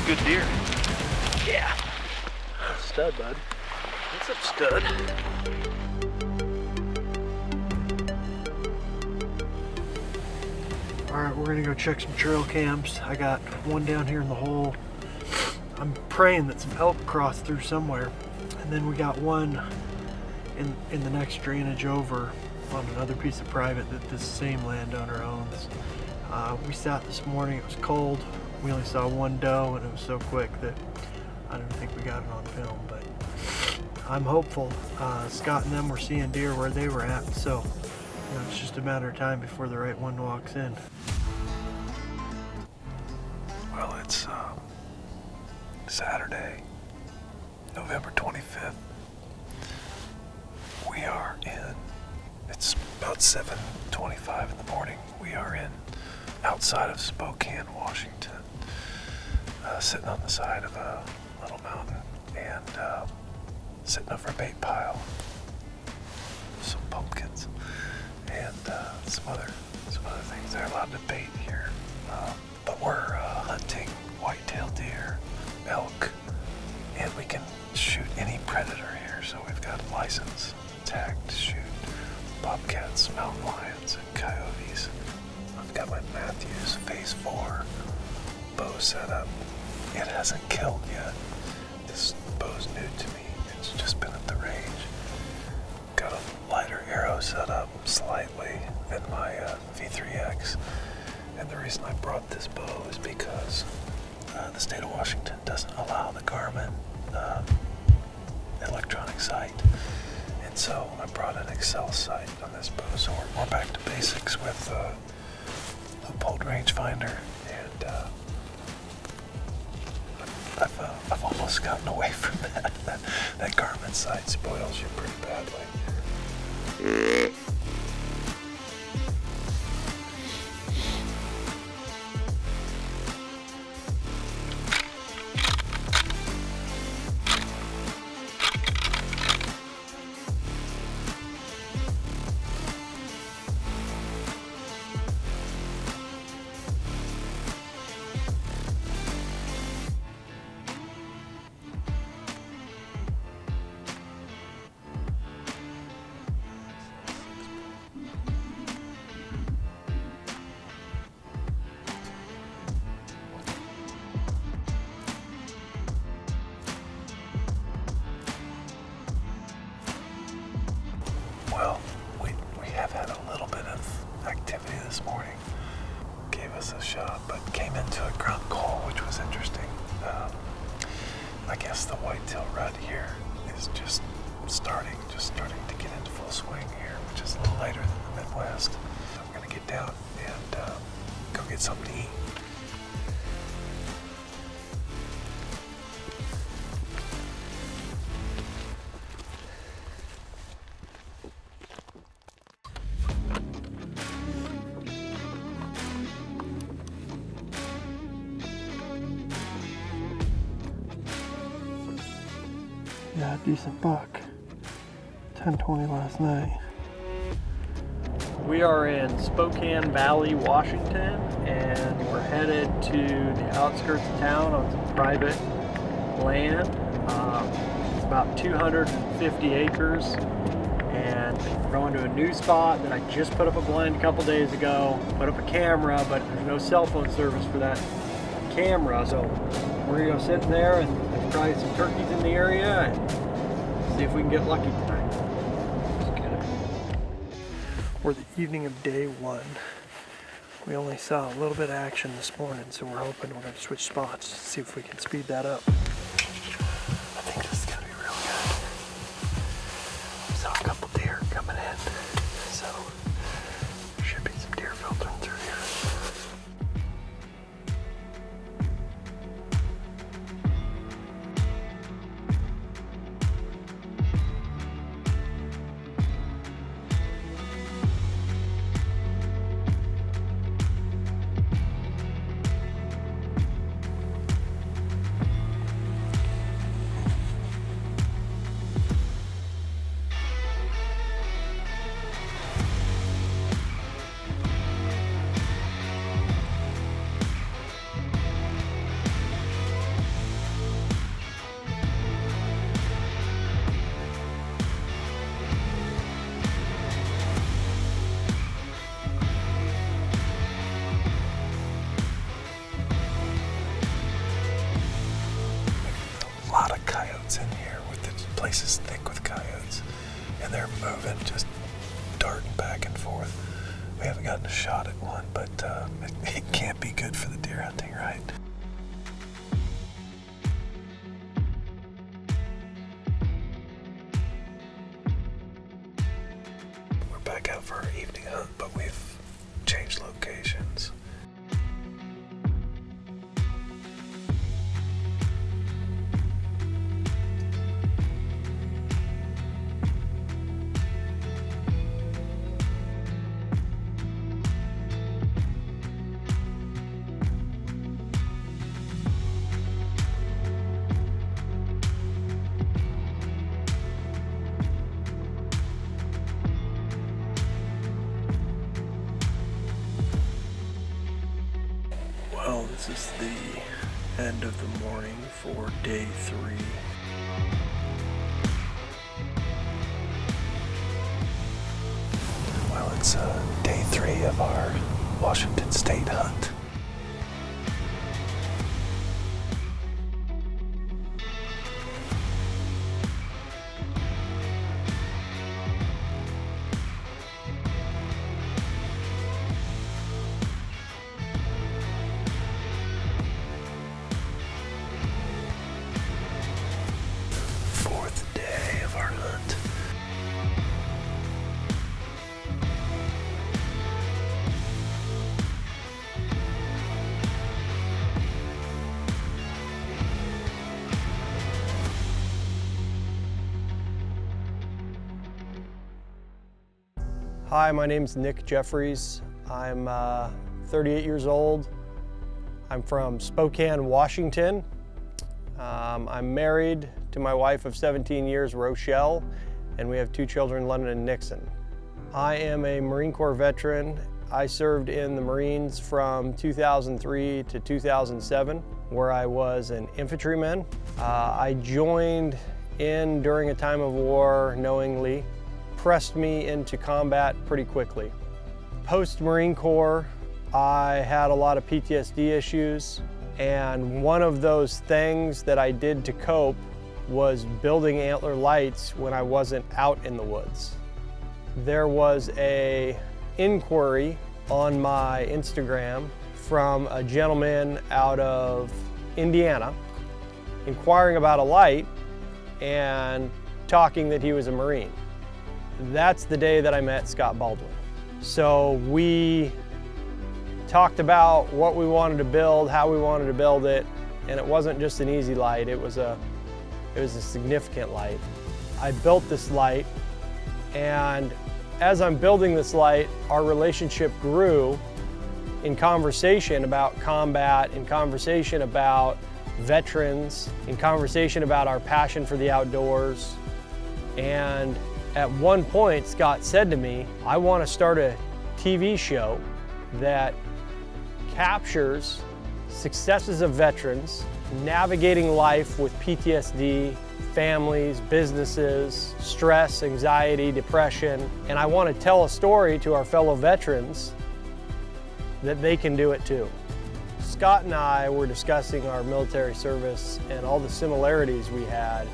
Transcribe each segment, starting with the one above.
good deer. Yeah. Stud, bud. What's up, stud? Alright, we're gonna go check some trail cams. I got one down here in the hole. I'm praying that some elk cross through somewhere. And then we got one in the next drainage over on another piece of private that this same landowner owns. We sat this morning, it was cold. We only saw one doe and it was so quick that I don't think we got it on film, but I'm hopeful. Scott and them were seeing deer where they were at, so it's just a matter of time before the right one walks in. Well, it's Saturday, November 25th. We are in, it's about 7:25 in the morning. We are outside of Spokane, Washington, sitting on the side of a little mountain and sitting over a bait pile, some pumpkins, and some other things. They're allowed to bait here, but we're hunting white-tailed deer, elk, and we can shoot any predator here. So we've got a license tagged to shoot bobcats, mountain lions, and coyotes. I've got my Matthews Phase 4 bow set up. It hasn't killed yet. This bow's new to me. It's just been at the range. Got a lighter arrow set up slightly than my V3X. And the reason I brought this bow is because the state of Washington doesn't allow the Garmin electronic sight. And so I brought an Excel sight on this bow. So we're back to basics with loophole rangefinder, and I've almost gotten away from that. That Garmin sight spoils you pretty badly. Well, we have had a little bit of activity this morning. Gave us a shot, but came into a grunt call, which was interesting. I guess the whitetail rut here is just starting to get into full swing here, which is a little later than the Midwest. So I'm gonna get down and go get something to eat. Yeah, decent buck. 10:20 last night. We are in Spokane Valley, Washington, and we're headed to the outskirts of town on some private land. It's about 250 acres, and we're going to a new spot that I just put up a blind a couple days ago. Put up a camera, but there's no cell phone service for that camera, so we're gonna go sit there, and there's probably some turkeys in the area, and see if we can get lucky tonight. Just kidding. We're the evening of day one. We only saw a little bit of action this morning, so we're hoping we're gonna switch spots to see if we can speed that up. I think this is gonna be real good. We saw a couple deer coming in, so there should be some deer filtering through here. place is thick with coyotes, and they're moving, just darting back and forth. We haven't gotten a shot at one, but it can't be good for the deer hunting, right? We're back out for our evening hunt, but we've changed locations. Well, this is the end of the morning for day 3. Well, it's day 3 of our Washington State hunt. Hi, my name's Nick Jefferies. I'm 38 years old. I'm from Spokane, Washington. I'm married to my wife of 17 years, Rochelle, and we have 2 children, London and Nixon. I am a Marine Corps veteran. I served in the Marines from 2003 to 2007, where I was an infantryman. I joined in during a time of war knowingly. Pressed me into combat pretty quickly. Post-Marine Corps, I had a lot of PTSD issues, and one of those things that I did to cope was building antler lights when I wasn't out in the woods. There was an inquiry on my Instagram from a gentleman out of Indiana inquiring about a light and talking that he was a Marine. That's the day that I met Scott Baldwin. So we talked about what we wanted to build, how we wanted to build it, and it wasn't just an easy light, it was a significant light. I built this light, and as I'm building this light, our relationship grew in conversation about combat, in conversation about veterans, in conversation about our passion for the outdoors. And at one point, Scott said to me, I want to start a TV show that captures successes of veterans, navigating life with PTSD, families, businesses, stress, anxiety, depression, and I want to tell a story to our fellow veterans that they can do it too. Scott and I were discussing our military service and all the similarities we had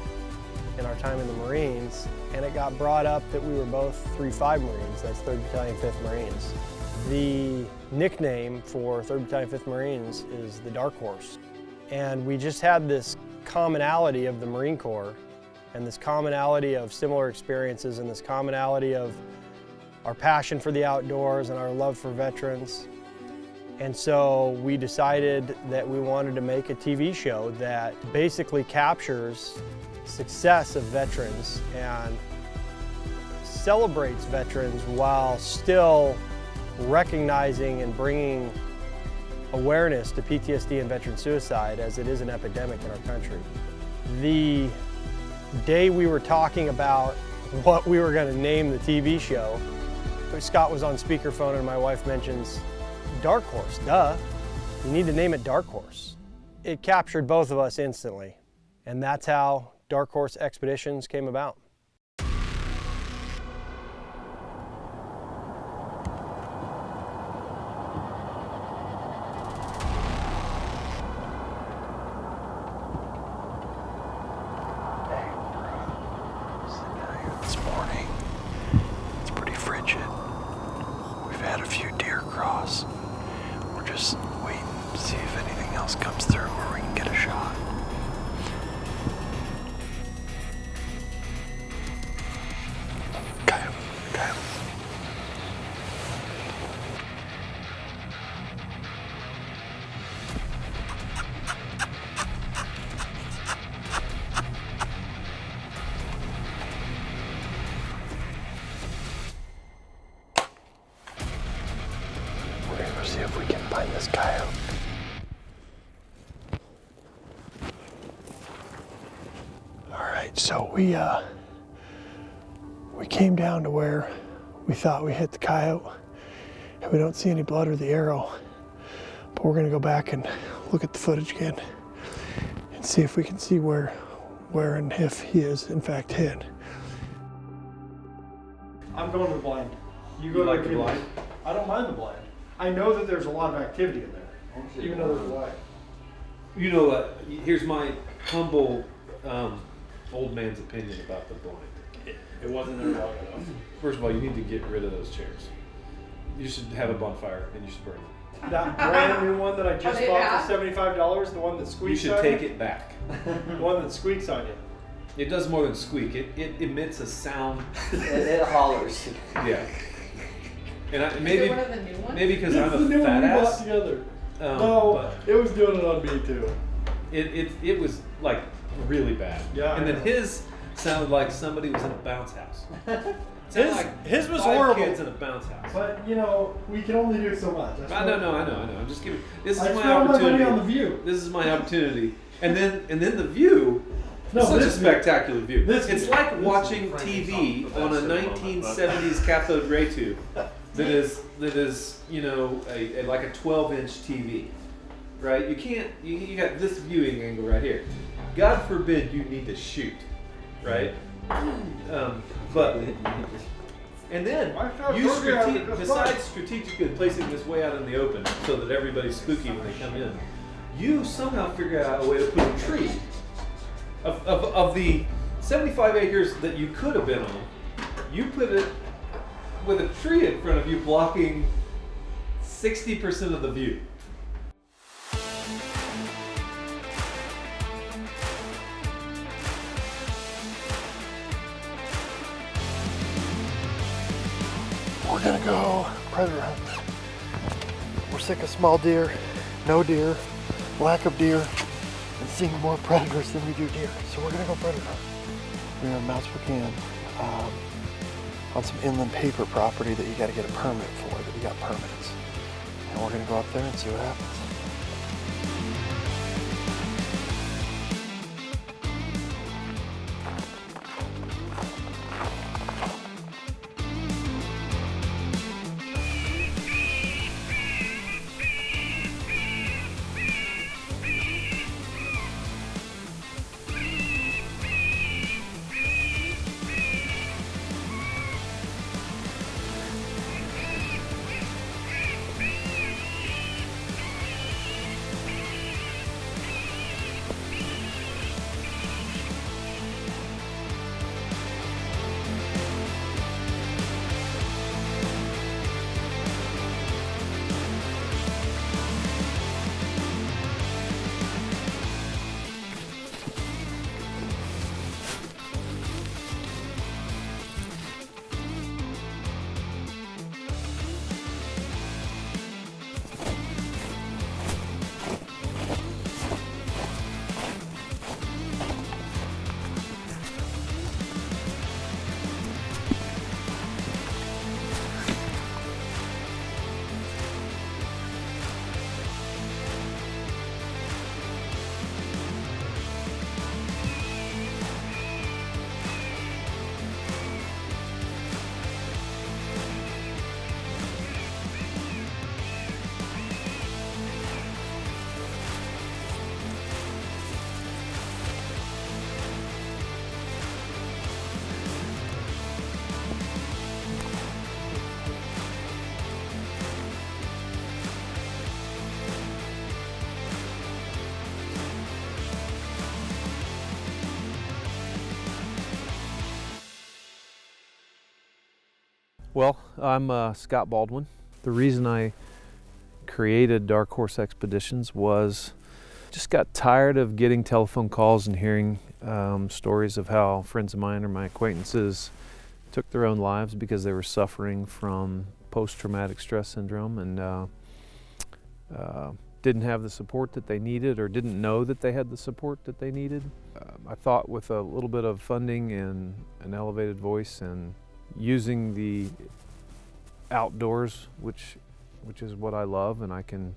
in our time in the Marines, and it got brought up that we were both 3-5 Marines, that's 3rd Battalion, 5th Marines. The nickname for 3rd Battalion, 5th Marines is the Darkhorse. And we just had this commonality of the Marine Corps, and this commonality of similar experiences, and this commonality of our passion for the outdoors and our love for veterans. And so we decided that we wanted to make a TV show that basically captures success of veterans and celebrates veterans while still recognizing and bringing awareness to PTSD and veteran suicide, as it is an epidemic in our country. The day we were talking about what we were going to name the TV show, Scott was on speakerphone and my wife mentions, Darkhorse, duh. You need to name it Darkhorse. It captured both of us instantly, and that's how Darkhorse Expeditions came about. else comes through where we can get a shot. Coyote. We're gonna go see if we can find this coyote. All right, so we came down to where we thought we hit the coyote, and we don't see any blood or the arrow. But we're gonna go back and look at the footage again and see if we can see where and if he is in fact hit. I'm going to the blind. You go to the blind? I don't mind the blind. I know that there's a lot of activity in there, even though there's a light. You know, here's my humble old man's opinion about the blind. It wasn't there long enough. First of all, you need to get rid of those chairs. You should have a bonfire and you should burn them. That brand new one that I just bought for $75, the one that You squeaks should on take you? it back. The one that squeaks on you. It does more than squeak. It emits a sound. It hollers. Yeah. And Is it one of the new ones? maybe because I'm It's the a new one fat we bought ass. together. Um, No, it was doing it on me too. It was like really bad. Yeah, And I then know. his sounded like somebody was in a bounce house. Sounded like his was 5 horrible. kids in a bounce house. But you know, we can only do so much. I know. I'm just giving. This is I my spent all my opportunity. money on the view. This is my opportunity. And then the view. No, Such a this view. spectacular view. This It's view. like This watching TV on a 1970s cathode ray tube that is like a 12-inch TV, right? You can't. You got this viewing angle right here. God forbid you need to shoot, right? But and then besides strategically placing this way out in the open so that everybody's spooky when they come in, you somehow figure out a way to put a tree of the 75 acres that you could have been on. You put it with a tree in front of you blocking 60% of the view. We're gonna go predator hunt. We're sick of small deer, no deer, lack of deer, and seeing more predators than we do deer. So we're gonna go predator hunt. We're in Mount Spokane on some inland paper property that you gotta get a permit for, that we got permits. And we're gonna go up there and see what happens. Well, I'm Scott Baldwin. The reason I created Darkhorse Expeditions was Just got tired of getting telephone calls and hearing stories of how friends of mine or my acquaintances took their own lives because they were suffering from post-traumatic stress syndrome and didn't have the support that they needed or didn't know that they had the support that they needed. I thought with a little bit of funding and an elevated voice and using the outdoors, which is what I love and I can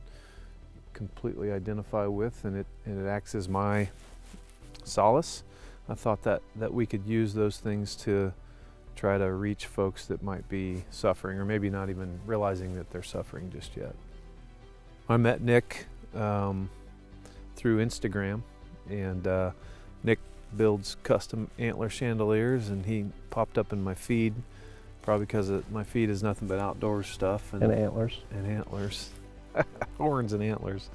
completely identify with, and it acts as my solace. I thought that we could use those things to try to reach folks that might be suffering or maybe not even realizing that they're suffering just yet. I met Nick through Instagram, and Nick builds custom antler chandeliers, and he popped up in my feed, probably because my feed is nothing but outdoor stuff And antlers. and antlers, horns and antlers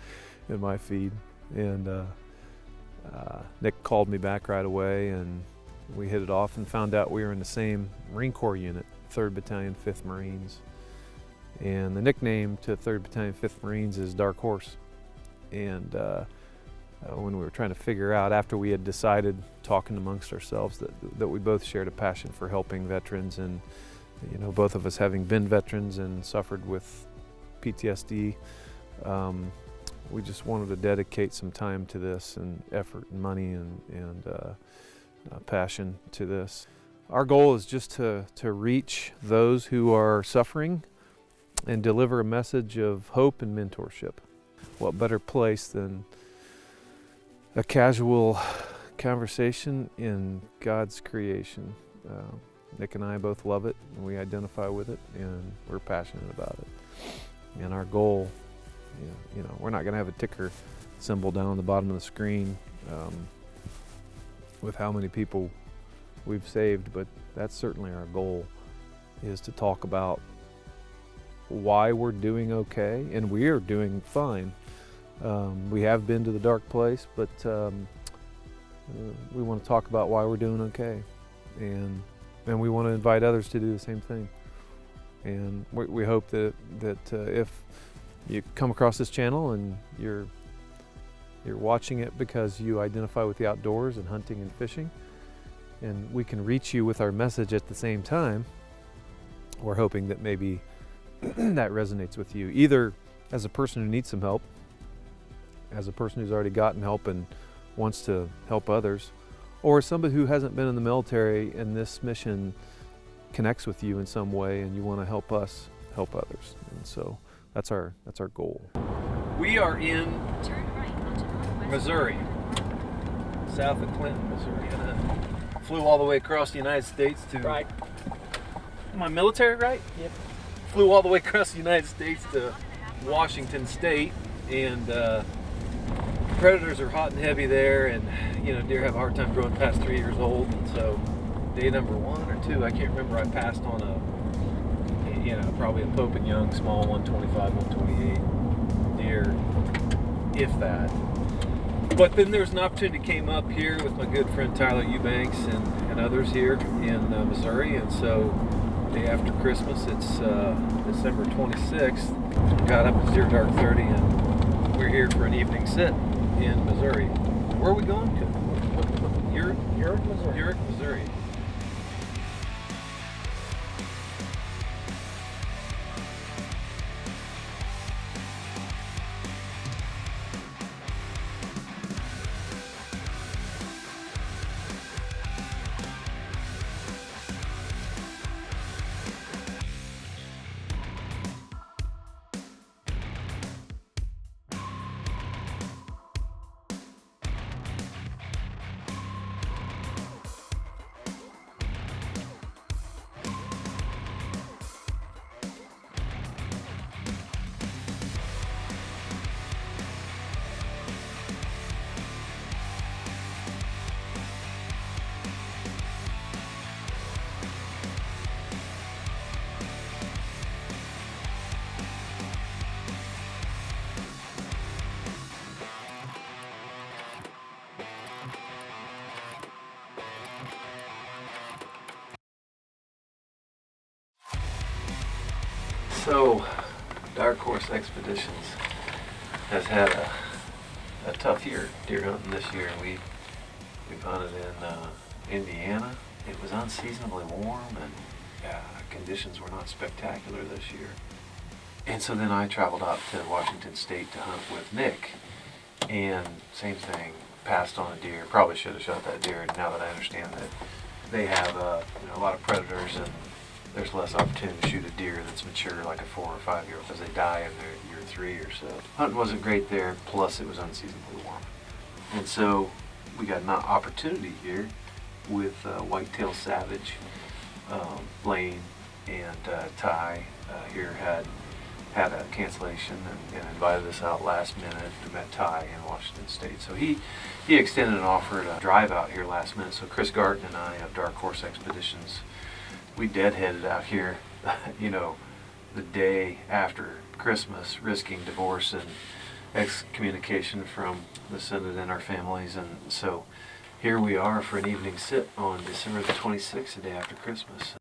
in my feed. And Nick called me back right away, and we hit it off and found out we were in the same Marine Corps unit, 3rd Battalion, 5th Marines. And the nickname to 3rd Battalion, 5th Marines is Darkhorse. And when we were trying to figure out, after we had decided, talking amongst ourselves, that we both shared a passion for helping veterans, and you know, both of us having been veterans and suffered with PTSD, we just wanted to dedicate some time to this, and effort and money and passion to this. Our goal is just to reach those who are suffering and deliver a message of hope and mentorship. What better place than a casual conversation in God's creation? Nick and I both love it, and we identify with it, and we're passionate about it. And our goal, you know, we're not going to have a ticker symbol down on the bottom of the screen with how many people we've saved, but that's certainly our goal, is to talk about why we're doing okay, and we are doing fine. We have been to the dark place, but we want to talk about why we're doing okay, and we want to invite others to do the same thing. And we hope that if you come across this channel and you're watching it because you identify with the outdoors and hunting and fishing, and we can reach you with our message at the same time, we're hoping that maybe that resonates with you, either as a person who needs some help, as a person who's already gotten help and wants to help others, or somebody who hasn't been in the military and this mission connects with you in some way and you want to help us help others. And so that's our goal. We are in Missouri, south of Clinton, Missouri. And flew all the way across the United States to... Right. Am I military, right? Yep. Flew all the way across the United States to Washington State, and predators are hot and heavy there, and you know, deer have a hard time growing past 3 years old, and so day number 1 or 2, I can't remember, I passed on probably a Pope and Young small 125, 128 deer, if that. But then there's an opportunity came up here with my good friend Tyler Eubanks and others here in Missouri, and so day after Christmas, it's December 26th, got up at 0 dark 30, and we're here for an evening sit in Missouri. Where are we going to? Urick, Missouri. Urick, Missouri. So, Darkhorse Expeditions has had a tough year deer hunting this year. We've hunted in Indiana. It was unseasonably warm, and conditions were not spectacular this year. And so then I traveled out to Washington State to hunt with Nick, and same thing, passed on a deer. Probably should have shot that deer. Now that I understand that they have a lot of predators, and there's less opportunity to shoot a deer that's mature, like a 4 or 5 year old, because they die in their year 3 or so. Hunting wasn't great there, plus it was unseasonably warm. And so we got an opportunity here with Whitetail Savage, Lane, and Ty here had a cancellation and invited us out last minute. We met Ty in Washington State. So he extended an offer to drive out here last minute. So Chris Garton and I of Darkhorse Expeditions, we deadheaded out here, the day after Christmas, risking divorce and excommunication from the Synod and our families. And so here we are for an evening sit on December the 26th, the day after Christmas.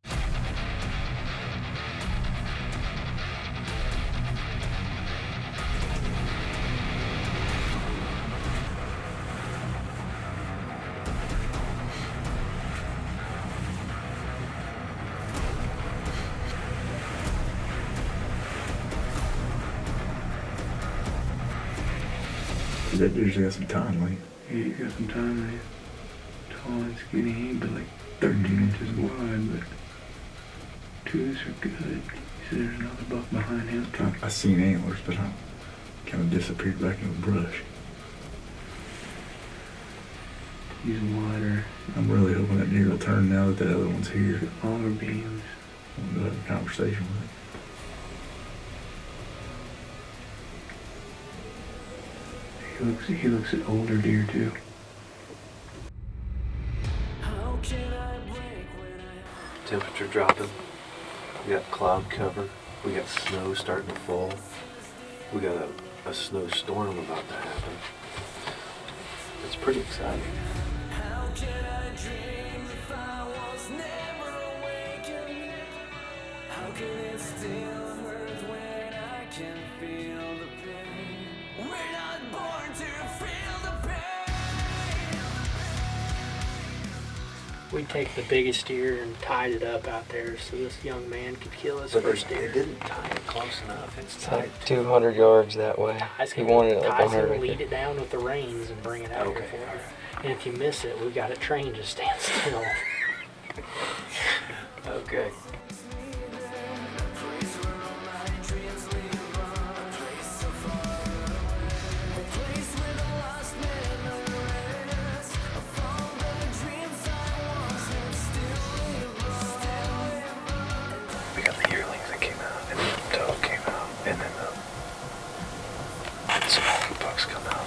That deer's got some time, like. Yeah, he's got some time in it. Tall and skinny, he ain't but like 13 inches wide, but twos are good. He said there's another buck behind him. I seen antlers, but I kind of disappeared back in the brush. He's wider. I'm really hoping that deer will turn now that the other one's here. Longer beams. I'm gonna have a conversation with it. He looks at older deer too. Temperature dropping. We got cloud cover. We got snow starting to fall. We got a snowstorm about to happen. It's pretty exciting. How can I dream if I was never awakened? How can it still hurt when I can feel the pain? We're not born to feel the pain. We take the biggest deer and tied it up out there so this young man could kill his But first they deer. didn't tie it close enough. It's It's tight. like 200 yards that way. He wanted it like Ty's 100 gonna right lead there. it down with the reins and bring it out Okay, here for you. alright. And if you miss it, we've got it trained to stand still. Okay. We got the yearlings that came out, and then the doe came out, and then the smaller bucks come out.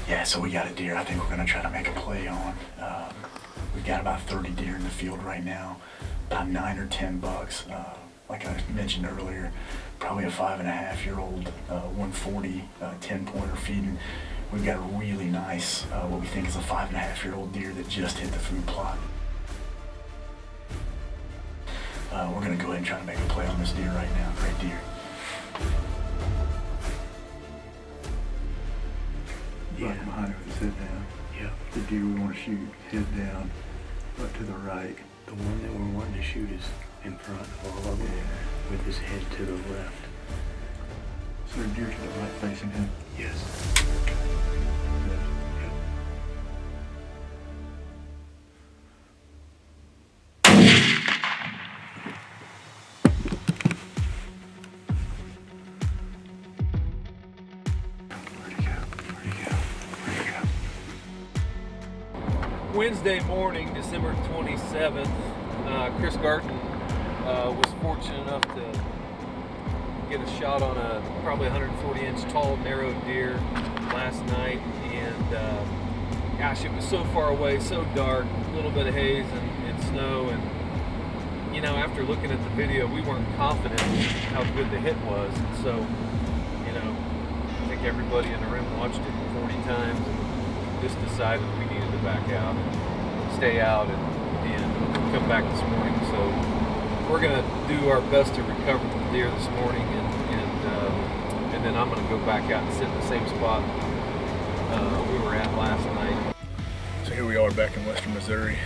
Yeah, so we got a deer I think we're gonna try to make a play on. We've got about 30 deer in the field right now, about 9 or 10 bucks. Like I mentioned earlier, probably a 5.5-year-old 140 10-pointer feeding. We've got a really nice, what we think is a 5.5-year-old deer that just hit the food plot. We're gonna go ahead and try to make a play on this deer right now. Great deer. Right behind him, head down. Yeah. The deer we want to shoot, head down, up to the right. The one that we're wanting to shoot is in front of all of them, with his head to the left. So the deer to the right facing him. Yes. Wednesday morning, December 27th, Chris Garton was fortunate enough to get a shot on a probably 140-inch tall narrow deer last night, and gosh, it was so far away, so dark, a little bit of haze and snow, and after looking at the video, we weren't confident how good the hit was, and so I think everybody in the room watched it 40 times and just decided we needed to back out. stay out and come back this morning. So we're gonna do our best to recover the deer this morning, and then I'm gonna go back out and sit in the same spot we were at last night. So here we are back in western Missouri.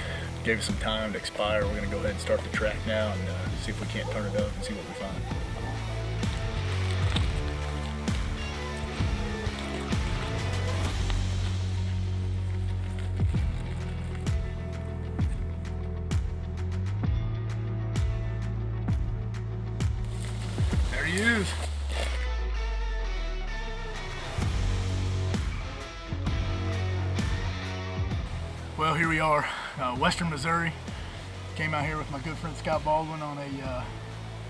Gave us some time to expire. We're gonna go ahead and start the track now and see if we can't turn it up and see what we find. There he is. Well, here we are, western Missouri. Came out here with my good friend Scott Baldwin on a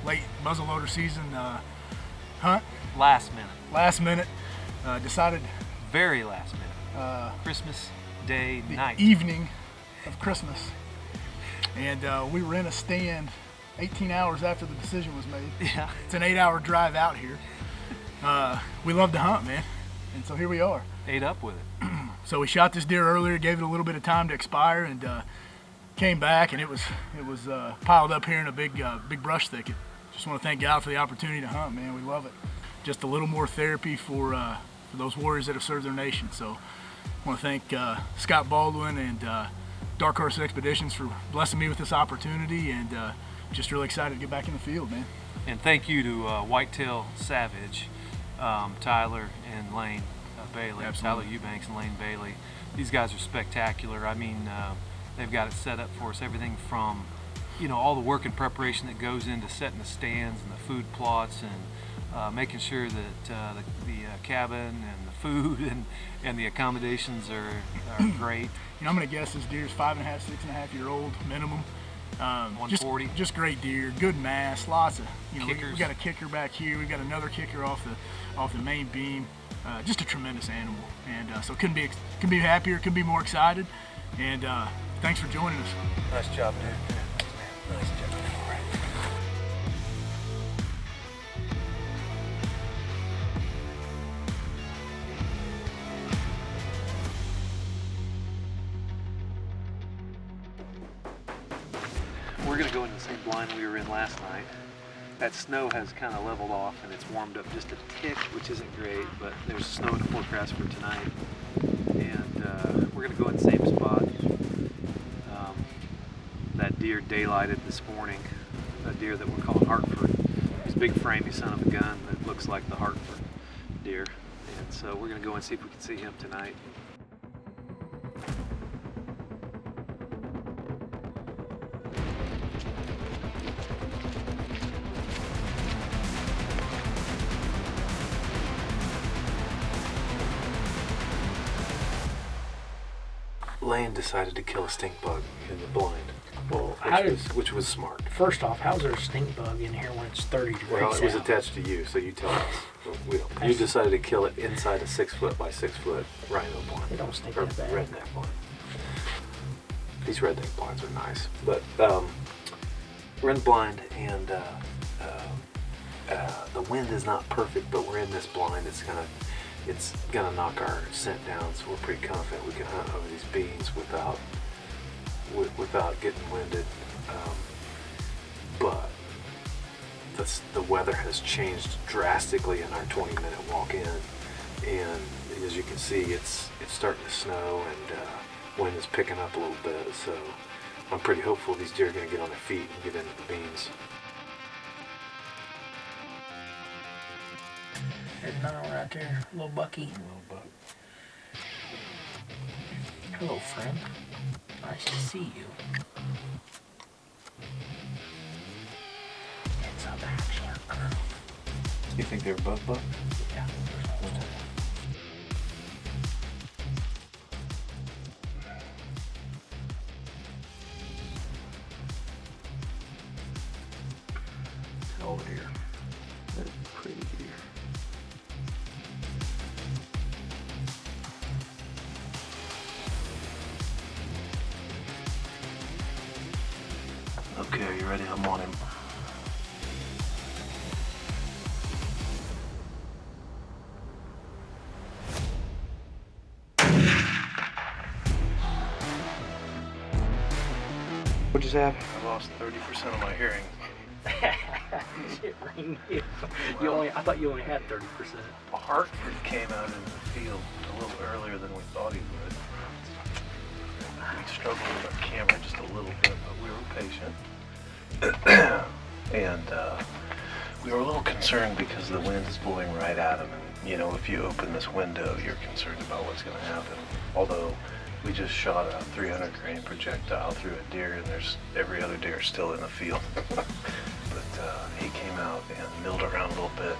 late muzzleloader season hunt. Last minute. Last minute, decided Very last minute. Christmas Day the night. evening of Christmas, and we were in a stand 18 hours after the decision was made. Yeah. It's an 8-hour drive out here. We love to hunt, man, and so here we are. Ate up with it. So we shot this deer earlier, gave it a little bit of time to expire, and came back, and it was piled up here in a big brush thicket. Just want to thank God for the opportunity to hunt, man. We love it. Just a little more therapy for those warriors that have served their nation. So I want to thank Scott Baldwin and Darkhorse Expeditions for blessing me with this opportunity, and just really excited to get back in the field, man. And thank you to Whitetail Savage, Tyler and Lane Bailey. Absolutely. Tyler Eubanks and Lane Bailey. These guys are spectacular. I mean, they've got it set up for us. Everything from, all the work and preparation that goes into setting the stands and the food plots, and making sure that the cabin and the food and the accommodations are great. I'm gonna guess this deer's 5.5, 6.5-year-old minimum. 140. Just great deer, good mass, lots of Kickers. We got a kicker back here. We got another kicker off the main beam. Just a tremendous animal, and so couldn't be happier, couldn't be more excited. And thanks for joining us. Nice job, dude. Nice job. All right. We're going to go in the same blind we were in last night. That snow has kind of leveled off and it's warmed up just a tick, which isn't great, but there's snow in the forecast for tonight. And we're going to go in the same spot. That deer daylighted this morning, a deer that we're calling Hartford. He's a big framey son of a gun that looks like the Hartford deer. And so we're going to go and see if we can see him tonight. Lane decided to kill a stink bug in the blind. Well, which was smart. First off, how's there a stink bug in here when it's 30 degrees Well, it was out? attached to you, so you tell us. We don't. You decided to kill it inside a 6-foot by 6-foot rhino blind. They don't stink or that bad. redneck blind. These redneck blinds are nice, but we're in the blind, and the wind is not perfect, but we're in this blind. It's gonna knock our scent down, so we're pretty confident we can hunt over these beans without getting winded. But the weather has changed drastically in our 20-minute walk in, and as you can see, it's starting to snow, and wind is picking up a little bit. So I'm pretty hopeful these deer are going to get on their feet and get into the beans. There's another one right there, little Bucky. Little buck. Hello, friend. Nice to see you. It's a bachelor girl. You think they're both buck? Yeah. Hell of a deer. That's a pretty deer. Okay, are you ready? I'm on him. What'd you have? I lost 30% of my hearing. Shit, Rain. I thought you only had 30%. Hartford came out in the field a little earlier than we thought he would. We struggled with our camera just a little bit, but we were patient. And we were a little concerned because the wind is blowing right at him. And, you know, if you open this window, you're concerned about what's going to happen. Although we just shot a 300 grain projectile through a deer, and there's every other deer still in the field. But he came out and milled around a little bit.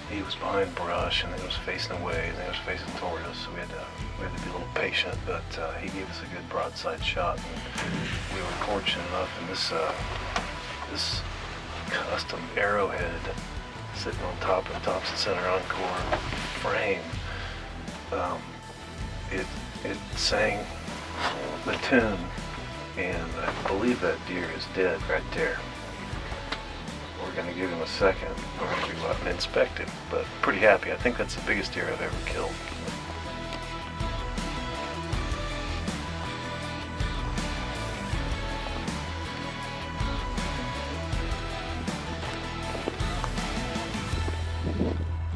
And he was behind brush, and he was facing away, and he was facing toward us. So we had to be a little patient. But he gave us a good broadside shot, and we were fortunate enough in this custom arrowhead sitting on top of Thompson Center Encore frame. It sang the tune, and I believe that deer is dead right there. We're going to give him a second. We're going to go out and inspect him, but pretty happy. I think that's the biggest deer I've ever killed.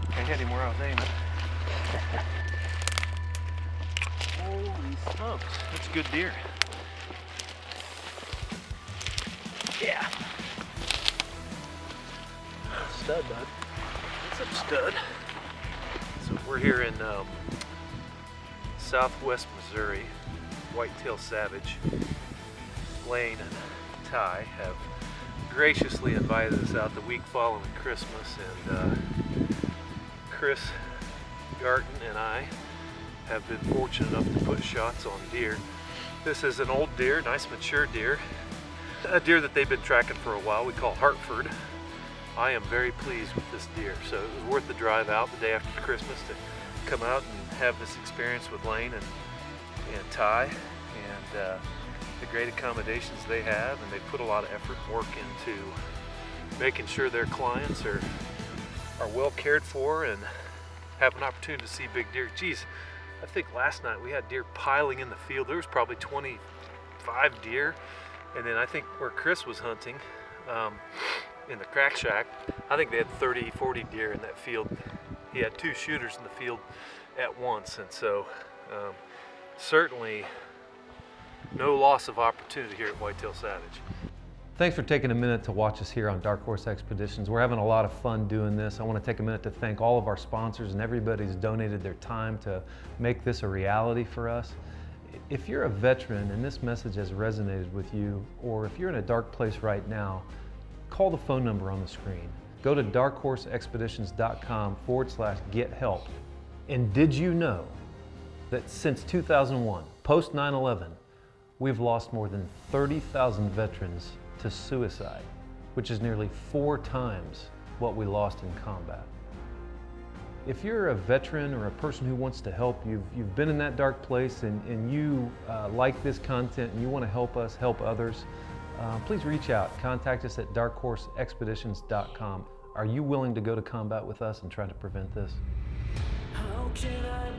I had him where I was aiming. Holy smokes, that's a good deer. Yeah. Stud, bud. That's a stud. So we're here in southwest Missouri. Whitetail Savage, Lane and Ty have graciously invited us out the week following Christmas, and Chris Garton and I have been fortunate enough to put shots on deer. This is an old deer, nice mature deer, a deer that they've been tracking for a while. We call Hartford. I am very pleased with this deer, so it was worth the drive out the day after Christmas to come out and have this experience with Lane and Ty, and the great accommodations they have, and they put a lot of effort and work into making sure their clients are well cared for and have an opportunity to see big deer. Geez, I think last night we had deer piling in the field. There was probably 25 deer, and then I think where Chris was hunting in the crack shack, I think they had 30, 40 deer in that field. He had 2 shooters in the field at once, and so certainly no loss of opportunity here at Whitetail Savage. Thanks for taking a minute to watch us here on Darkhorse Expeditions. We're having a lot of fun doing this. I want to take a minute to thank all of our sponsors and everybody who's donated their time to make this a reality for us. If you're a veteran and this message has resonated with you, or if you're in a dark place right now, call the phone number on the screen. Go to darkHorseExpeditions.com/get-help. And did you know that since 2001, post 9/11, we've lost more than 30,000 veterans to suicide, which is nearly 4 times what we lost in combat. If you're a veteran or a person who wants to help, you've been in that dark place and you like this content and you want to help us help others, please reach out. Contact us at darkhorseexpeditions.com. Are you willing to go to combat with us and try to prevent this? How can I